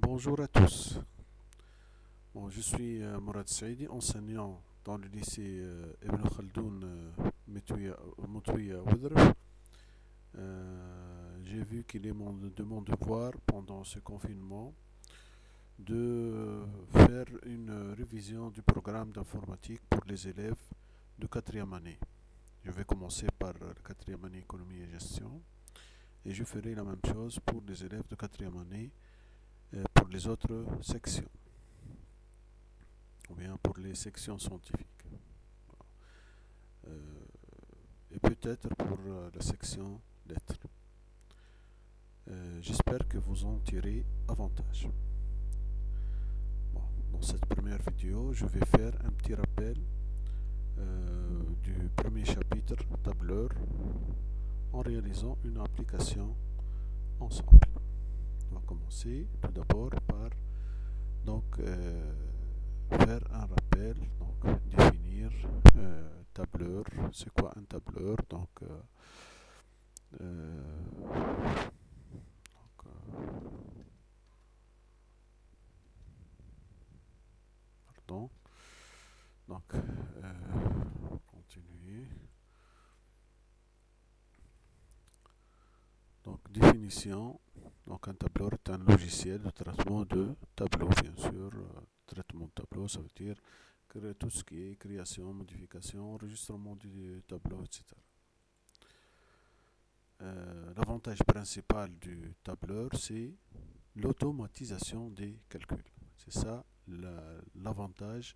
Bonjour à tous. Je suis Mourad Saidi, enseignant dans le lycée Ibn Khaldoun Moutouya Ouidraf. J'ai vu qu'il est de mon devoir pendant ce confinement de faire une révision du programme d'informatique pour les élèves de quatrième année. Je vais commencer par la quatrième année économie et gestion et je ferai la même chose pour les élèves de quatrième année pour les autres sections ou bien pour les sections scientifiques. Euh, et peut-être pour la section lettres. J'espère que vous en tirez avantage. Bon, dans cette première vidéo, je vais faire un petit rappel du premier chapitre tableur en réalisant une application ensemble. On va commencer tout d'abord par donc faire un rappel, donc définir tableur, c'est quoi un tableur, pardon, continuer. Donc définition, donc un tableur est un logiciel de traitement de tableau, bien sûr. Traitement de tableau, ça veut dire tout ce qui est création, modification, enregistrement du tableau, etc. L'avantage principal du tableur, c'est l'automatisation des calculs. C'est ça l'avantage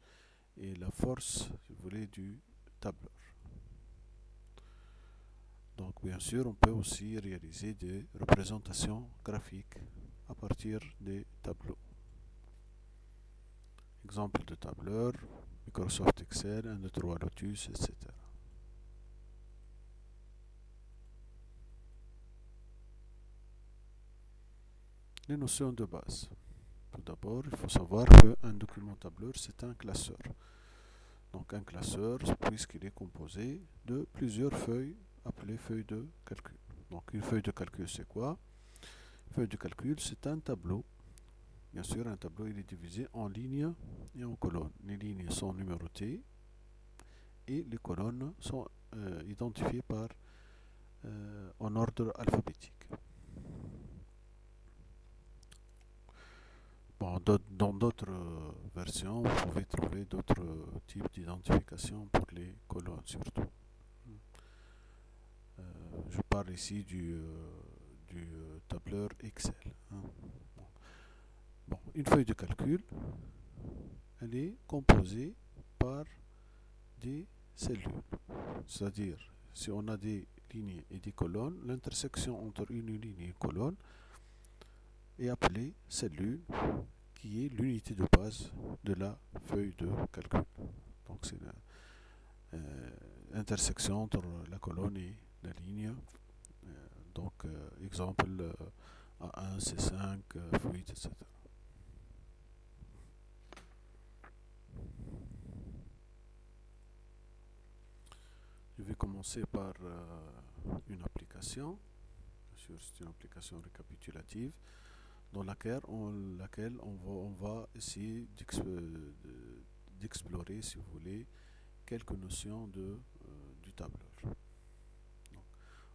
et la force, si vous voulez, du tableur. Donc bien sûr, on peut aussi réaliser des représentations graphiques à partir des tableaux. Exemple de tableur, Microsoft Excel, 1, 2, 3 Lotus, etc. Les notions de base. Tout d'abord, il faut savoir qu'un document tableur, c'est un classeur. Donc un classeur, puisqu'il est composé de plusieurs feuilles appelées feuilles de calcul. Donc une feuille de calcul, c'est quoi? Une feuille de calcul, c'est un tableau. Bien sûr, un tableau il est divisé en lignes et en colonnes. Les lignes sont numérotées et les colonnes sont identifiées en ordre alphabétique. Bon, dans d'autres versions, vous pouvez trouver d'autres types d'identification pour les colonnes surtout. Je parle ici du tableur Excel. Hein. Bon, une feuille de calcul, elle est composée par des cellules. C'est-à-dire, si on a des lignes et des colonnes, l'intersection entre une ligne et une colonne est appelée cellule, qui est l'unité de base de la feuille de calcul. Donc c'est l'intersection entre la colonne et la ligne. Exemple A1, C5, F8, etc. Je vais commencer par une application. Bien sûr, c'est une application récapitulative dans laquelle on va essayer d'explorer, si vous voulez, quelques notions du tableur. Donc,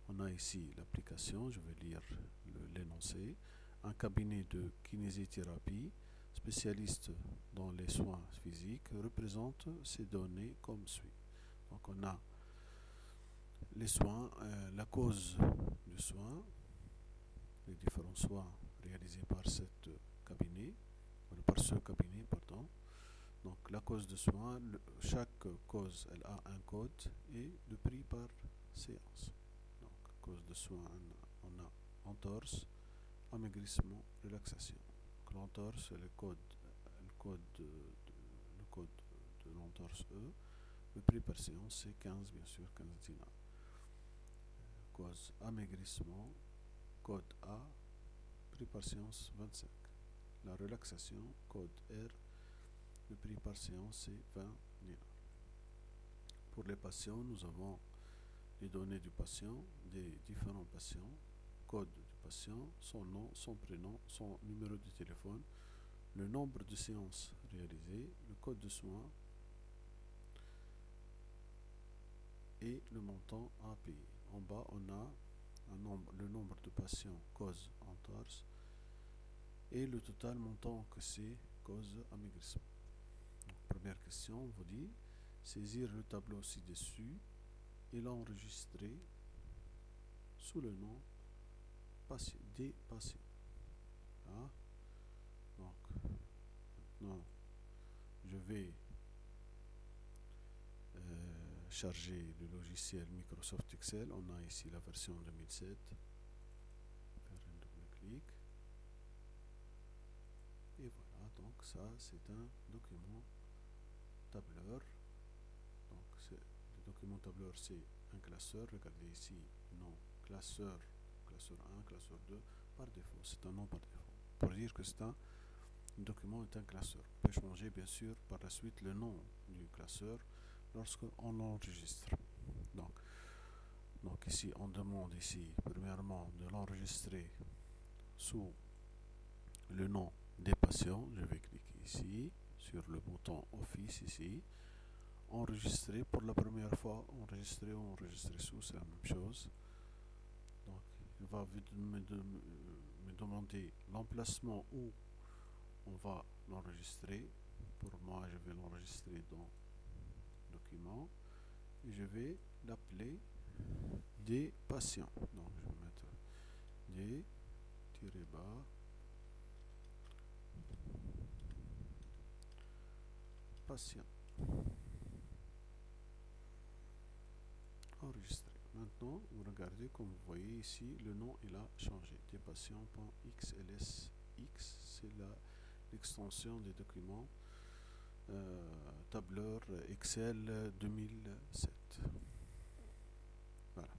on a ici l'application, je vais lire l'énoncé. Un cabinet de kinésithérapie spécialiste dans les soins physiques représente ces données comme suit. Donc on a les soins, la cause du soin, les différents soins réalisés par ce cabinet. Pardon. Donc la cause de soin, chaque cause elle a un code et le prix par séance. Donc cause de soin, on a entorse, amaigrissement, relaxation. Donc, l'entorse c'est le code de l'entorse E. Le prix par séance c'est 15, bien sûr, 15 dinars. Cause amaigrissement, code A, prix par séance 25. La relaxation, code R, le prix par séance c'est 20 dinars. Pour les patients, nous avons les données du patient, des différents patients, code du patient, son nom, son prénom, son numéro de téléphone, le nombre de séances réalisées, le code de soins et le montant à payer. En bas, on a le nombre de patients cause entorse et le total montant encaissé cause amaigrissement. Donc, première question, on vous dit saisir le tableau ci-dessus et l'enregistrer sous le nom des patients. Hein? Donc, maintenant, je vais charger le logiciel Microsoft Excel. On a ici la version 2007. Faire un double clic. Et voilà, donc ça c'est un document tableur. Donc le document tableur c'est un classeur. Regardez ici, nom classeur, classeur 1, classeur 2, par défaut. C'est un nom par défaut. Pour dire que c'est un document est un classeur. On peut changer bien sûr par la suite le nom du classeur lorsqu'on enregistre. Donc ici on demande ici premièrement de l'enregistrer sous le nom des patients. Je vais cliquer ici sur le bouton Office ici. Enregistrer pour la première fois, enregistrer ou enregistrer sous, c'est la même chose. Donc il va me demander l'emplacement où on va l'enregistrer. Pour moi, je vais l'enregistrer dans document et je vais l'appeler des patients. Donc je vais mettre des -bas patients. Enregistré. Maintenant, vous regardez comme vous voyez ici, le nom il a changé. Des patients.xlsx, c'est l'extension des documents tableur Excel 2007. Voilà.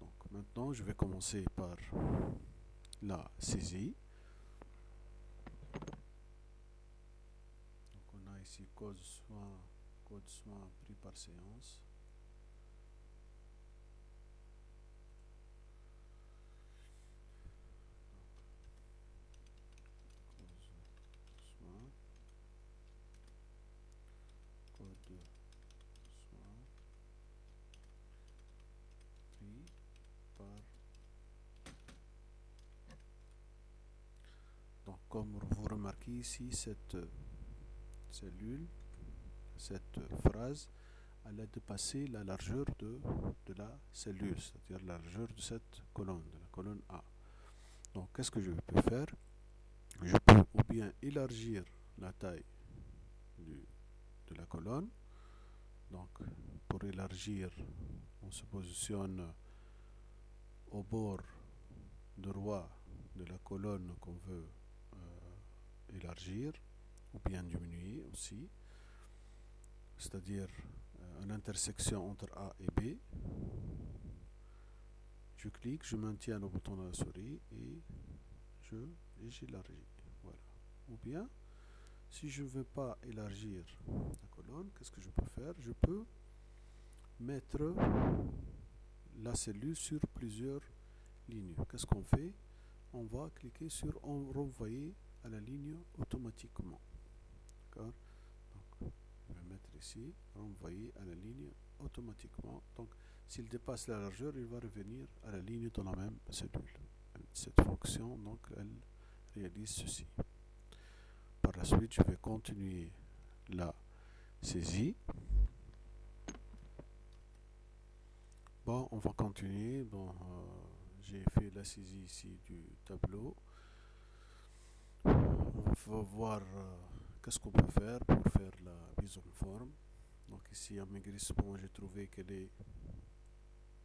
Donc maintenant, je vais commencer par la saisie. Donc on a ici code soin pris par séance. Code soin pris par. Donc comme vous remarquez ici, cette cellule, cette phrase, elle a dépassé la largeur de la cellule, c'est-à-dire la largeur de cette colonne, de la colonne A. Donc qu'est-ce que je peux faire? Je peux ou bien élargir la taille de la colonne. Donc pour élargir, on se positionne au bord droit de la colonne qu'on veut élargir ou bien diminuer aussi, c'est-à-dire à l'intersection entre A et B. Je clique, je maintiens le bouton de la souris et j'élargis. Voilà. Ou bien, si je ne veux pas élargir la colonne, qu'est-ce que je peux faire? Je peux mettre la cellule sur plusieurs lignes. Qu'est-ce qu'on fait? On va cliquer sur renvoyer à la ligne automatiquement. D'accord? Donc, je vais mettre ici, renvoyer à la ligne automatiquement. Donc, s'il dépasse la largeur, il va revenir à la ligne dans la même cellule. Cette fonction, donc, elle réalise ceci. Par la suite, je vais continuer la saisie. Bon, on va continuer. Bon, j'ai fait la saisie ici du tableau. On va voir qu'est-ce qu'on peut faire pour faire la mise en forme. Donc ici, amaigrissement, j'ai trouvé qu'elle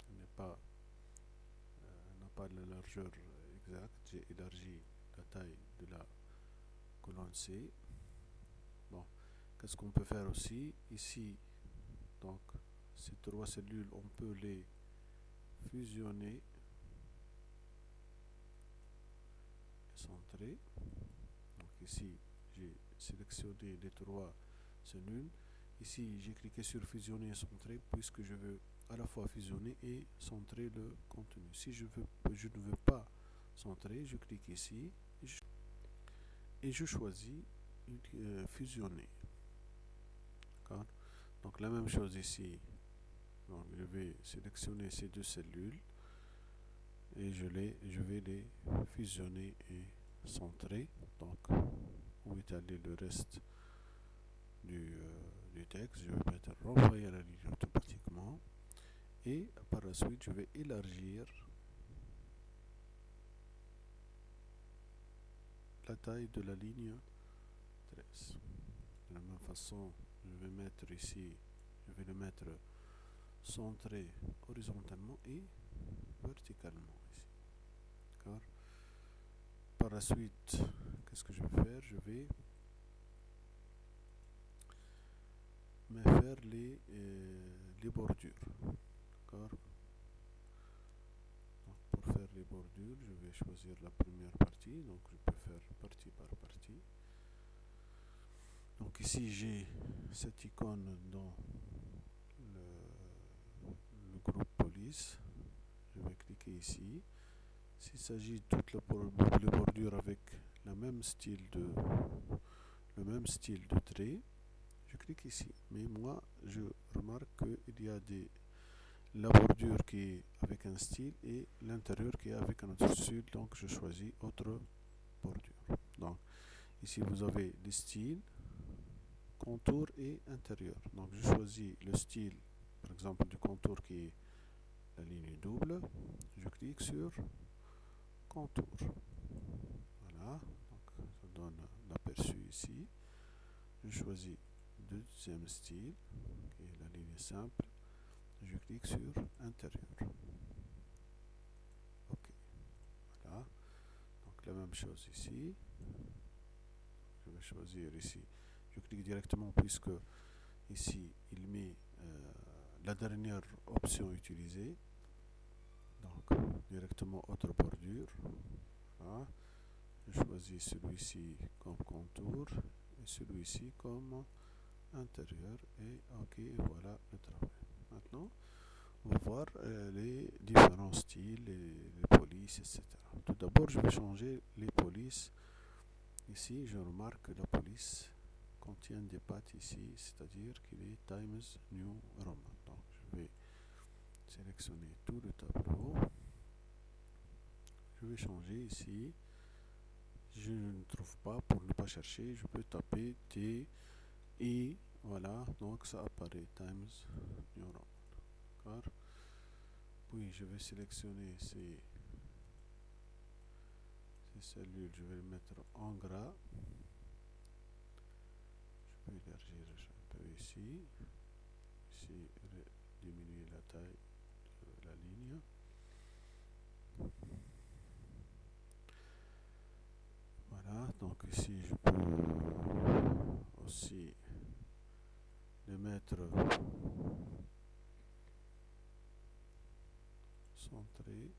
n'a pas la largeur exacte. J'ai élargi la taille de la colonne C. Bon, qu'est-ce qu'on peut faire aussi? Ici, donc, ces trois cellules, on peut les fusionner et centrer. Donc ici, j'ai sélectionné les trois cellules. Ici, j'ai cliqué sur fusionner et centrer puisque je veux à la fois fusionner et centrer le contenu. Si je ne veux pas centré, je clique ici et je choisis fusionner. Donc la même chose ici. Donc, je vais sélectionner ces deux cellules et je vais les fusionner et centrer. Donc où est allé le reste du texte, je vais mettre renvoyer à la ligne automatiquement et par la suite je vais élargir la taille de la ligne 13. De la même façon, je vais mettre ici, je vais le mettre centré horizontalement et verticalement ici. D'accord. Par la suite, qu'est-ce que je vais faire? Je vais me faire les bordures. D'accord. Donc, pour faire les bordures, je vais choisir la première partie. Donc je peux faire partie par partie. Donc ici j'ai cette icône dans le groupe police. Je vais cliquer ici. S'il s'agit de toute la bordure avec le même style de trait, je clique ici. Mais moi, je remarque qu'il y a la bordure qui est avec un style et l'intérieur qui est avec un autre style. Donc je choisis autre bordure. Donc ici vous avez les styles, contour et intérieur. Donc je choisis le style, par exemple du contour qui est la ligne double. Je clique sur contour. Voilà, donc ça donne l'aperçu ici. Je choisis le deuxième style qui est la ligne simple. Je clique sur intérieur. Ok, voilà. Donc la même chose ici. Je vais choisir ici. Je clique directement puisque ici il met la dernière option utilisée. Donc directement autre bordure. Voilà. Je choisis celui-ci comme contour et celui-ci comme intérieur et ok, voilà le travail. Maintenant on va voir les différents styles, les polices, etc. Tout d'abord je vais changer les polices. Ici je remarque que la police contient des pattes ici, c'est-à-dire qu'il est Times New Roman. Donc je vais sélectionner tout le tableau. Je vais changer ici. Je ne trouve pas, pour ne pas chercher, je peux taper T et voilà, donc ça apparaît Times New Roman. D'accord. Puis je vais sélectionner ces cellules, je vais les mettre en gras. Je peux élargir un peu ici. Ici, diminuer la taille de la ligne. Voilà, donc ici je peux aussi les mettre centrés,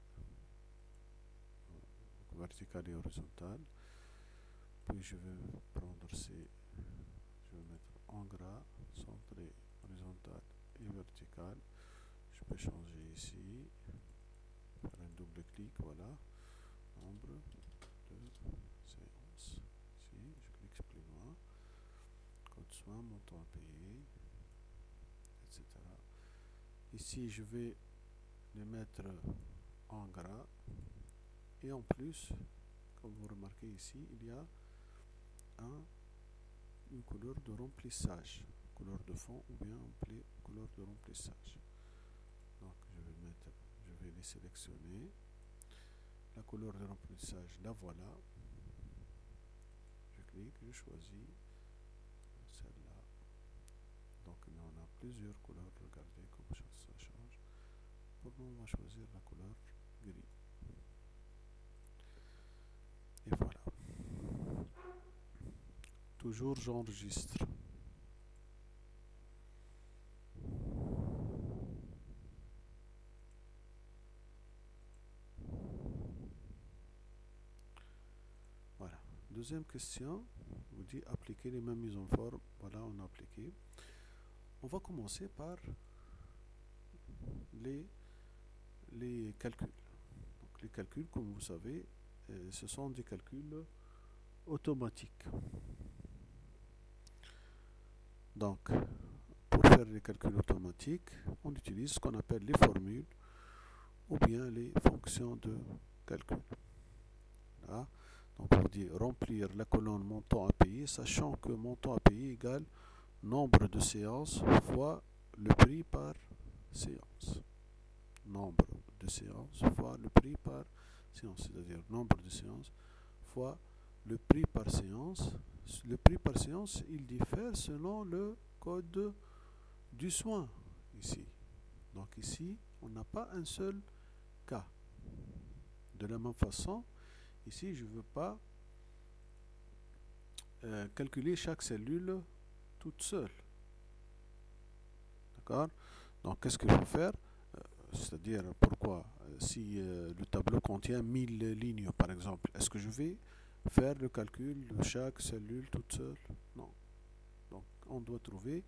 vertical et horizontal. Puis je vais prendre je vais mettre en gras, centré, horizontal et vertical. Je peux changer ici, faire un double clic, voilà, nombre de séances. Ici, je clique plus loin, code soin, montant à payer, etc. Ici, je vais les mettre en gras et en plus, comme vous remarquez ici, il y a une couleur de remplissage, couleur de fond ou bien couleur de remplissage. Donc je vais les sélectionner. La couleur de remplissage, la voilà. Je clique, je choisis celle-là. Donc on a plusieurs couleurs, regardez comment ça change. Pour nous, on va choisir la couleur gris. Et voilà. Toujours j'enregistre. Voilà. Deuxième question, vous dit appliquer les mêmes mises en forme. Voilà, on a appliqué. On va commencer par les calculs. Donc les calculs, comme vous savez, ce sont des calculs automatiques. Donc, pour faire les calculs automatiques, on utilise ce qu'on appelle les formules ou bien les fonctions de calcul. Là, donc on dit remplir la colonne montant à payer, sachant que montant à payer égale nombre de séances fois le prix par séance. Nombre de séances fois le prix par séance, c'est-à-dire nombre de séances fois le prix par séance. Le prix par séance, il diffère selon le code du soin ici. Donc ici, on n'a pas un seul cas. De la même façon, ici, je ne veux pas calculer chaque cellule toute seule. D'accord? Donc, qu'est-ce qu'il faut faire? C'est-à-dire, pourquoi? Si le tableau contient 1000 lignes, par exemple, est-ce que je vais faire le calcul de chaque cellule toute seule? Non. Donc, on doit trouver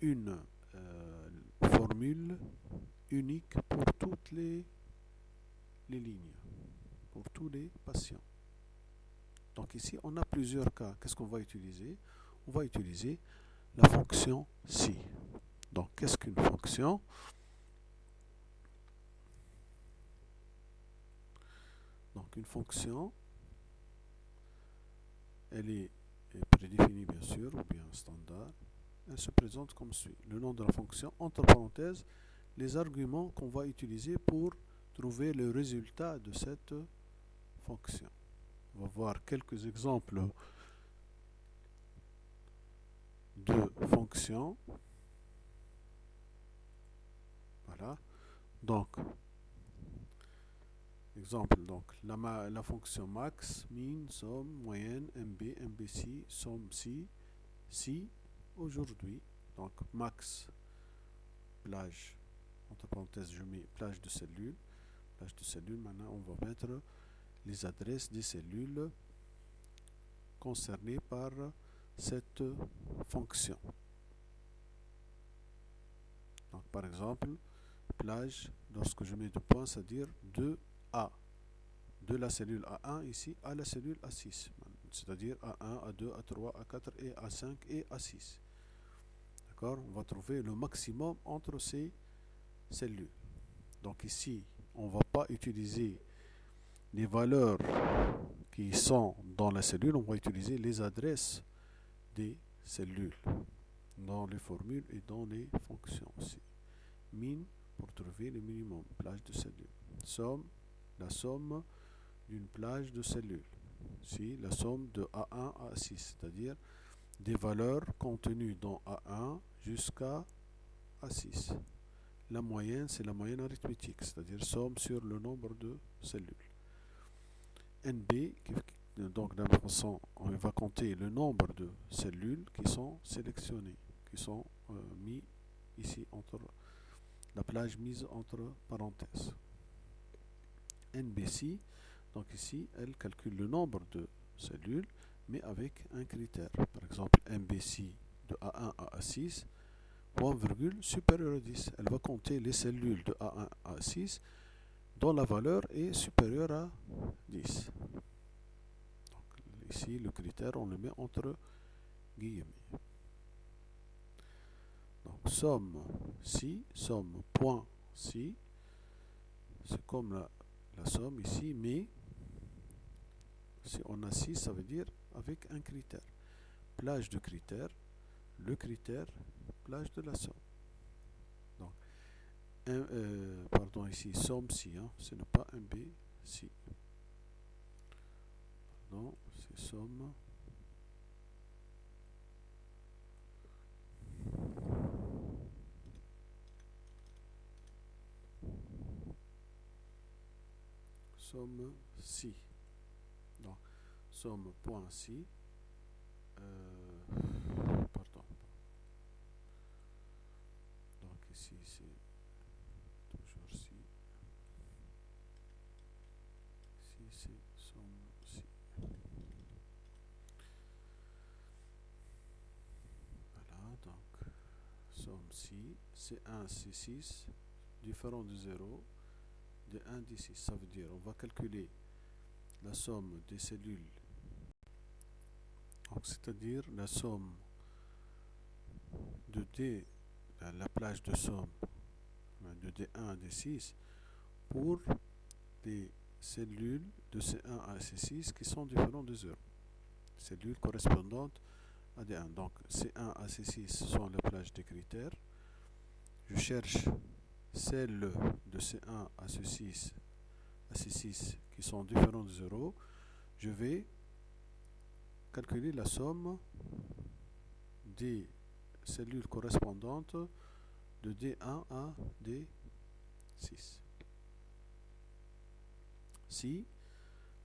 une formule unique pour toutes les lignes, pour tous les patients. Donc ici, on a plusieurs cas. Qu'est-ce qu'on va utiliser? On va utiliser la fonction si. Donc, qu'est-ce qu'une fonction? Donc, une fonction, elle est prédéfinie bien sûr, ou bien standard. Elle se présente comme suit. Le nom de la fonction, entre parenthèses, les arguments qu'on va utiliser pour trouver le résultat de cette fonction. On va voir quelques exemples de fonctions. Voilà. Donc, exemple, donc la fonction max, min, somme, moyenne, mb, mbc, somme, si, aujourd'hui. Donc, max, plage, entre parenthèses, je mets plage de cellules. Plage de cellules, maintenant, on va mettre les adresses des cellules concernées par cette fonction. Donc, par exemple, plage, lorsque je mets deux points, c'est-à-dire de A, de la cellule A1 ici à la cellule A6, c'est-à-dire A1, A2, A3, A4 et A5 et A6. D'accord? On va trouver le maximum entre ces cellules. Donc ici, on ne va pas utiliser les valeurs qui sont dans la cellule, on va utiliser les adresses des cellules dans les formules et dans les fonctions aussi. Min pour trouver le minimum, plage de cellules. Somme, la somme d'une plage de cellules. Si la somme de A1 à A6, c'est-à-dire des valeurs contenues dans A1 jusqu'à A6. La moyenne, c'est la moyenne arithmétique, c'est-à-dire somme sur le nombre de cellules. NB, donc de la même façon, on va compter le nombre de cellules qui sont sélectionnées, qui sont mis ici entre la plage mise entre parenthèses. NBC, donc ici, elle calcule le nombre de cellules, mais avec un critère. Par exemple, MBC de A1 à A6, point virgule supérieur à 10. Elle va compter les cellules de A1 à A6 dont la valeur est supérieure à 10. Donc, ici, le critère, on le met entre guillemets. Donc, somme si, somme point si, c'est comme la somme ici, mais si on a 6, ça veut dire avec un critère. Plage de critère, le critère, plage de la somme. Donc, pardon, ici, somme si, hein, ce n'est pas un B, si. Pardon, c'est somme. Somme si. Donc, somme point si. Pardon. Donc ici c'est toujours si. Ici c'est somme si. Voilà, donc somme si. C1 c'est 6, différent de 0, de 1 d 6. Ça veut dire on va calculer la somme des cellules, c'est-à-dire la somme de D, la plage de somme de D1 à D6 pour des cellules de C1 à C6 qui sont différentes de 0. Cellules correspondantes à D1. Donc C1 à C6 sont les plages des critères. Je cherche celles de C1 à C6 qui sont différentes de 0. Je vais calculer la somme des cellules correspondantes de D1 à D6. Si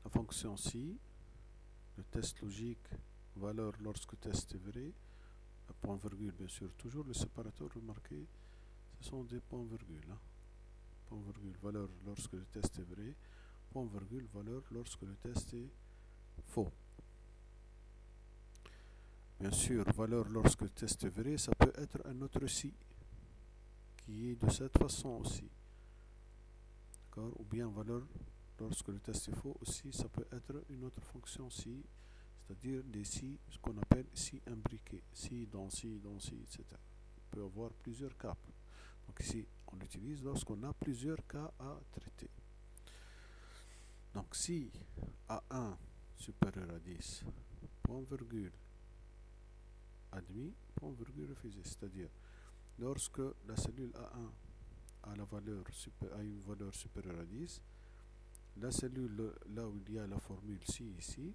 la fonction si, le test logique, valeur lorsque test est vrai, point virgule bien sûr, toujours le séparateur, remarquez, ce sont des points virgules. Point virgule, valeur lorsque le test est vrai, point virgule, valeur lorsque le test est faux. Bien sûr, valeur lorsque le test est vrai, ça peut être un autre si, qui est de cette façon aussi. D'accord? Ou bien valeur lorsque le test est faux aussi, ça peut être une autre fonction si, c'est-à-dire des si, ce qu'on appelle si imbriqués, si, etc. Il peut y avoir plusieurs cas. Donc ici, on l'utilise lorsqu'on a plusieurs cas à traiter. Donc si A1 supérieur à 10, point virgule, admis, point virgule refusé, c'est-à-dire lorsque la cellule A1 a une valeur supérieure à 10, la cellule là où il y a la formule si ici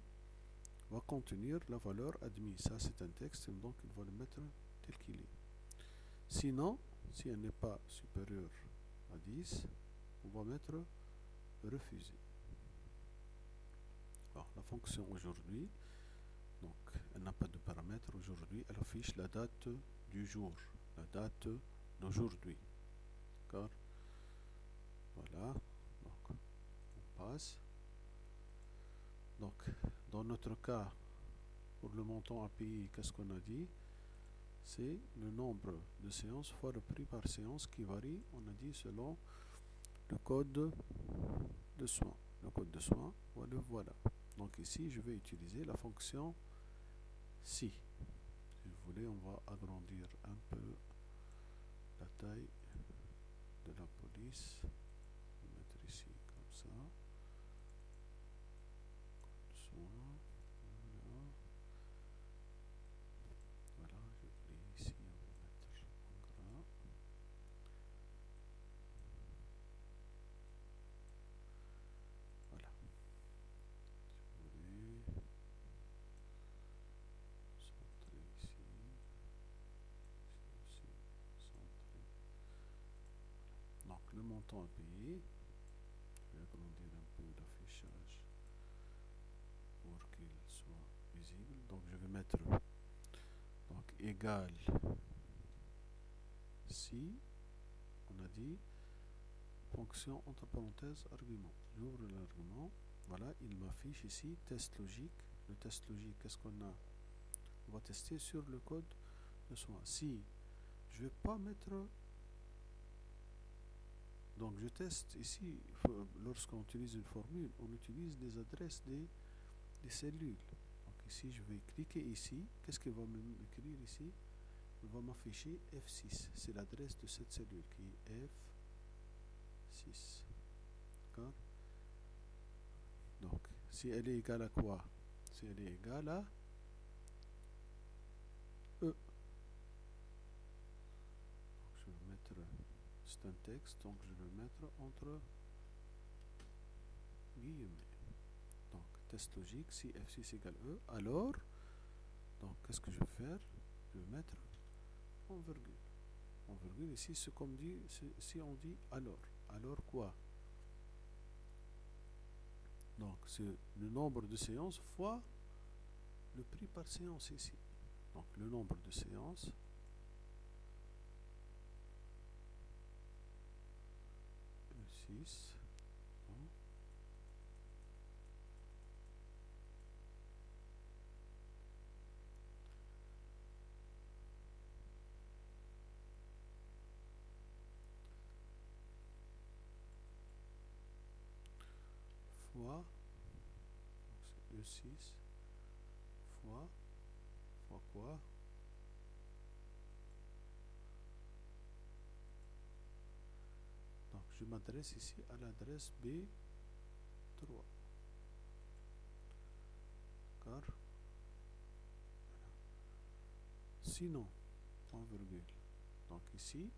va contenir la valeur admis. Ça c'est un texte, donc il va le mettre tel qu'il est. Sinon, si elle n'est pas supérieure à 10, on va mettre refusé. Alors, la fonction aujourd'hui, donc elle n'a pas de paramètres aujourd'hui, elle affiche la date du jour, la date d'aujourd'hui. D'accord? Voilà. Donc, on passe. Donc, dans notre cas, pour le montant à payer, qu'est-ce qu'on a dit? C'est le nombre de séances fois le prix par séance qui varie, on a dit, selon le code de soin. Le code de soin, voilà. Donc ici, je vais utiliser la fonction si. Si vous voulez, on va agrandir un peu la taille de la police. On va mettre ici comme ça. Code de soin. Voilà. Voilà, je plie ici, on va mettre en gras. Voilà. Si vous voulez, centrer ici. Ici aussi, centrer. Donc le montant à payer, je vais agrandir un peu l'affichage pour qu'il soit visible. Donc je vais mettre donc égal si, on a dit fonction entre parenthèses argument. J'ouvre l'argument, voilà, il m'affiche ici test logique. Le test logique, qu'est-ce qu'on a? On va tester sur le code de soin. Si je vais pas mettre, donc je teste ici, lorsqu'on utilise une formule, on utilise les adresses des cellules. Donc ici, je vais cliquer ici. Qu'est-ce qu'il va m'écrire ici? Il va m'afficher F6. C'est l'adresse de cette cellule qui est F6. D'accord? Donc, si elle est égale à quoi? Si elle est égale à E. Donc, je vais mettre, c'est un texte, donc je vais mettre entre guillemets. Donc, test logique, si F6 égale E, alors, donc, qu'est-ce que je vais faire? Je vais mettre en virgule. En virgule, ici, c'est comme dit, si on dit alors quoi? Donc, c'est le nombre de séances fois le prix par séance ici. Donc, le nombre de séances E6 fois E6 fois quoi? Donc je m'adresse ici à l'adresse B3. D'accord? Sinon, point virgule. Donc ici,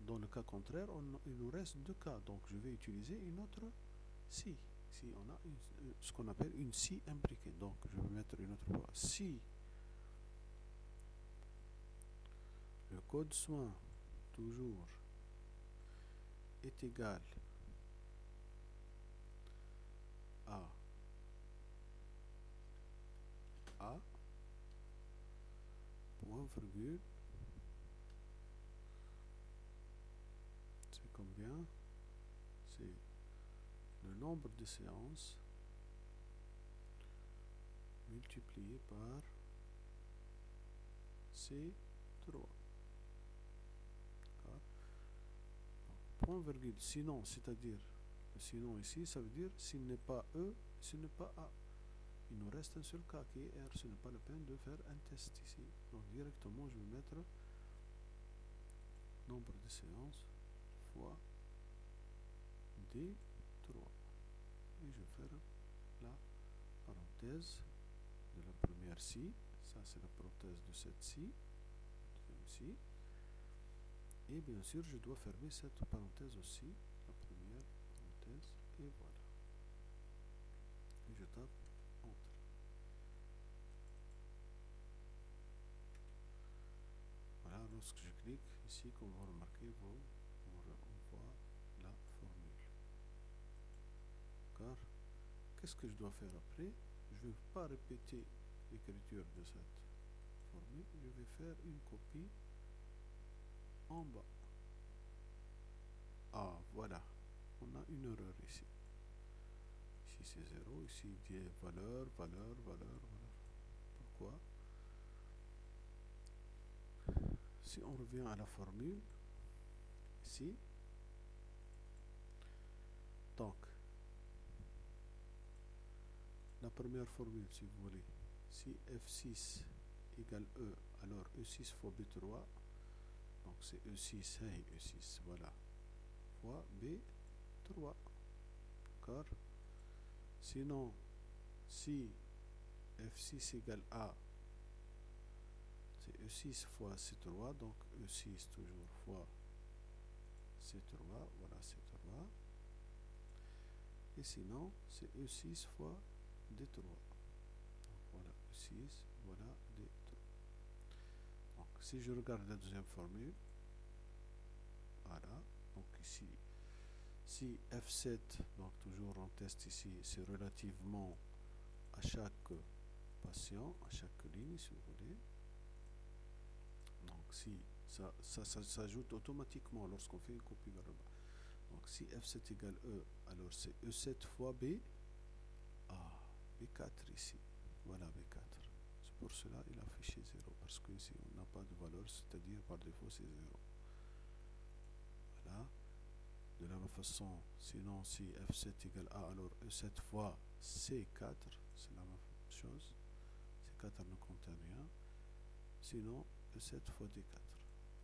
dans le cas contraire, il nous reste deux cas. Donc je vais utiliser une autre si. Si on a ce qu'on appelle une si imbriquée. Donc je vais mettre une autre fois. Si le code soin toujours est égal à point virgule, c'est combien? C'est le nombre de séances multiplié par C3. Point virgule, sinon, c'est-à-dire, sinon ici, ça veut dire s'il n'est pas E, s'il n'est pas A. Il nous reste un seul cas qui est R, ce n'est pas la peine de faire un test ici. Donc directement, je vais mettre nombre de séances fois D3. Et je vais faire la parenthèse de la première si. Ça, c'est la parenthèse de cette si. Deuxième si. Et bien sûr, je dois fermer cette parenthèse aussi, la première parenthèse, et voilà. Et je tape Enter. Voilà, lorsque je clique ici, comme vous remarquez, on voit la formule. D'accord? Qu'est-ce que je dois faire après? Je ne vais pas répéter l'écriture de cette formule, je vais faire une copie en bas. Ah, voilà, on a une erreur ici. Ici c'est 0, ici il dit valeur. Pourquoi? Si on revient à la formule, ici, donc, la première formule, si vous voulez, si F6 égale E, alors E6 fois B3, donc c'est E6, hey, E6, voilà, fois B3, d'accord? Sinon, si F6 égale A, c'est E6 fois C3, donc E6 toujours fois C3, voilà C3. Et sinon, c'est E6 fois D3. Donc voilà E6, voilà D3. Donc si je regarde la deuxième formule, voilà, donc ici, si F7, donc toujours on teste ici, c'est relativement à chaque patient, à chaque ligne si vous voulez. Donc si ça s'ajoute automatiquement lorsqu'on fait une copie vers le bas. Donc si F7 égale E, alors c'est E7 fois B. Ah, B4 ici. Voilà B4. C'est pour cela qu'il a affiché 0. Parce que ici on n'a pas de valeur, c'est-à-dire par défaut c'est 0. Voilà. De la même façon, sinon si F7 égale A, alors E7 fois C4, c'est la même chose. C4 ne contient rien. Sinon, E7 fois D4.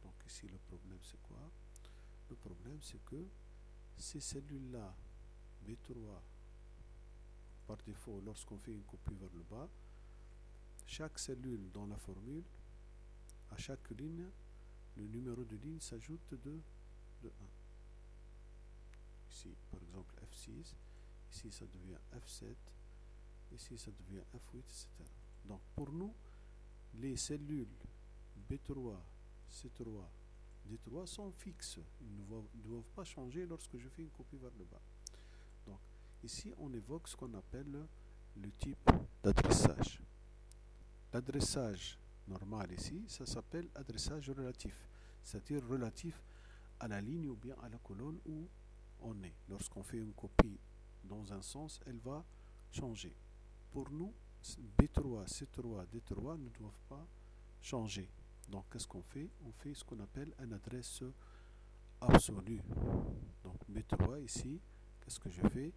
Donc ici le problème c'est quoi? Le problème c'est que ces cellules-là, B3, par défaut, lorsqu'on fait une copie vers le bas, chaque cellule dans la formule, à chaque ligne, le numéro de ligne s'ajoute de 1. Ici, par exemple, F6, ici ça devient F7, ici ça devient F8, etc. Donc pour nous, les cellules B3, C3, D3 sont fixes. Ils ne doivent pas changer lorsque je fais une copie vers le bas. Donc ici, on évoque ce qu'on appelle le type d'adressage. L'adressage normal ici, ça s'appelle adressage relatif, c'est-à-dire relatif à la ligne ou bien à la colonne où on est. Lorsqu'on fait une copie dans un sens, elle va changer. Pour nous, B3, C3, D3 ne doivent pas changer. Donc, qu'est-ce qu'on fait? On fait ce qu'on appelle une adresse absolue. Donc, B3 ici, qu'est-ce que je fais?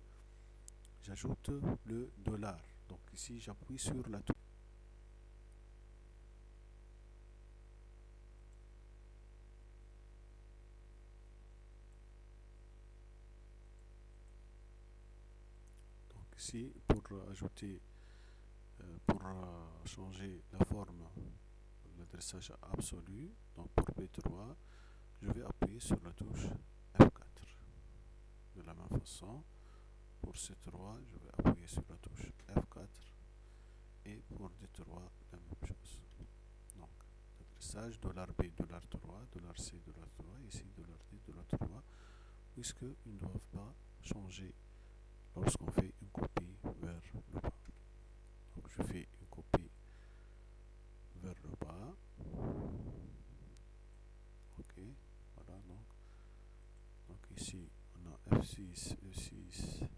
J'ajoute le $. Donc ici, j'appuie sur la touche. Donc ici, pour ajouter, pour changer la forme, l'adressage absolu, donc pour P3, je vais appuyer sur la touche F4. De la même façon, pour C3, je vais appuyer sur la touche F4 et pour D3, la même chose. Donc, l'adressage $B, $3, $C, $3, ici $D, $3, puisqu'ils ne doivent pas changer lorsqu'on fait une copie vers le bas. Donc, je fais une copie vers le bas. Ok, voilà, donc ici, on a F6, E6,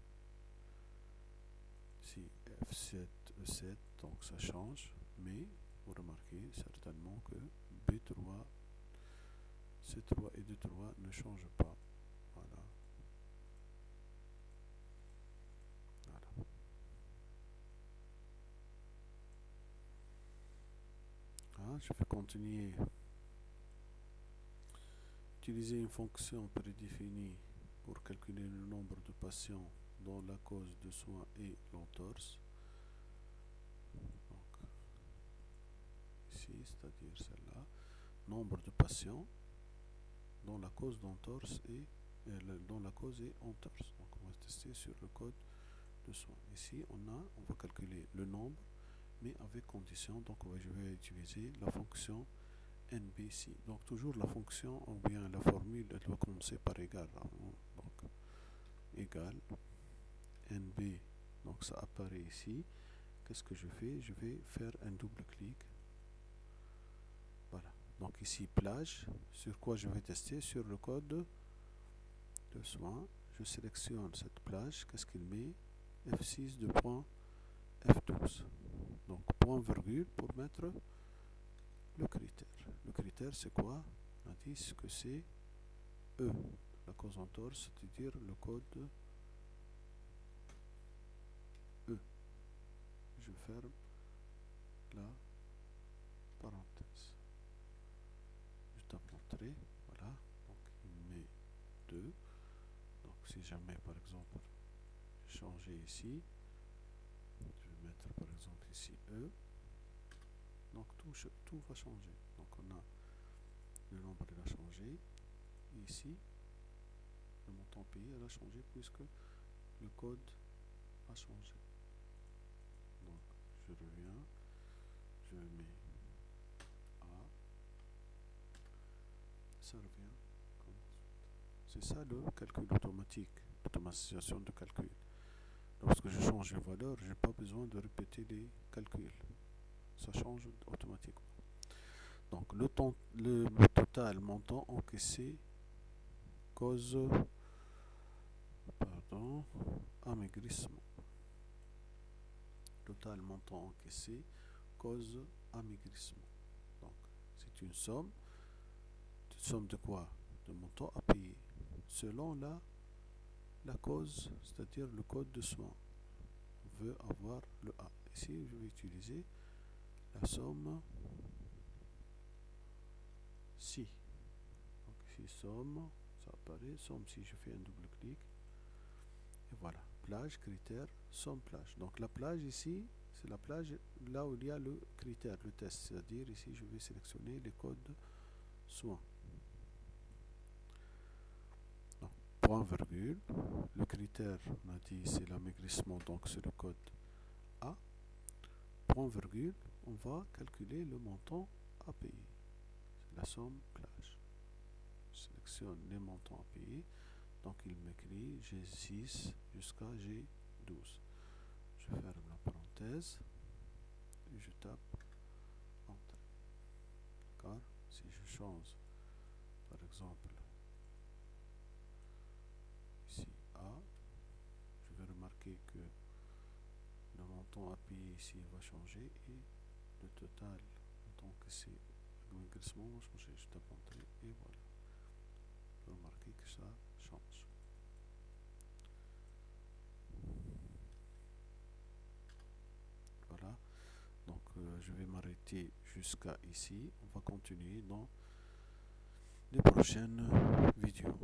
ici F7, E7, donc ça change, mais vous remarquez certainement que B3, C3 et D3 ne changent pas. Voilà. Voilà. Ah, je vais continuer. Utiliser une fonction prédéfinie pour calculer le nombre de patients dont la cause de soins est l'entorse. Donc, ici, c'est-à-dire celle-là. Nombre de patients dont la cause d'entorse est dont la cause est entorse. Donc on va tester sur le code de soins. Ici on va calculer le nombre mais avec condition. Donc je vais utiliser la fonction NBC. Donc toujours la fonction ou bien la formule elle doit commencer par égal. Donc égal NB. Donc ça apparaît ici. Qu'est-ce que je fais? Je vais faire un double clic. Voilà. Donc ici plage, sur quoi je vais tester? Sur le code de soins. Je sélectionne cette plage, qu'est-ce qu'il met? F6 de point F12. Donc point virgule pour mettre le critère. Le critère c'est quoi? On a dit que c'est E, la cause entorse, c'est-à-dire le code E. Je ferme la parenthèse. Je tape entrée, voilà, donc il met 2. Donc si jamais par exemple changer ici, je vais mettre par exemple ici E, donc tout va changer. Donc on a le nombre il a changé, et ici le montant payé il a changé puisque le code a changé. Donc je reviens, je mets A, ça revient comme c'est ça le calcul automatique, l'automatisation de calcul. Lorsque je change les valeurs, je n'ai pas besoin de répéter les calculs. Ça change automatiquement. Donc le total montant encaissé cause amaigrissement. Total montant encaissé cause amaigrissement. Donc c'est une somme de quoi? De montant à payer selon la cause, c'est-à-dire le code de soin. On veut avoir le A. Ici je vais utiliser la somme si. Donc ici somme, ça apparaît, somme si je fais un double clic. Et voilà, plage, critère, somme plage. Donc la plage ici, c'est la plage là où il y a le critère, le test. C'est-à-dire ici je vais sélectionner les codes soins. Donc, point virgule, le critère on a dit c'est l'amaigrissement, donc c'est le code A. Point virgule, on va calculer le montant à payer. C'est la somme plage. Je sélectionne les montants à payer. Donc il m'écrit G6 jusqu'à G12. Je ferme la parenthèse et je tape Entrée. D'accord? Si je change, par exemple, ici A, je vais remarquer que le montant à payer ici va changer et le total, donc c'est l'encaissement va changer. Je tape Entrée et voilà. Vous remarquez que ça change. arrêter jusqu'à ici. On va continuer dans les prochaines vidéos.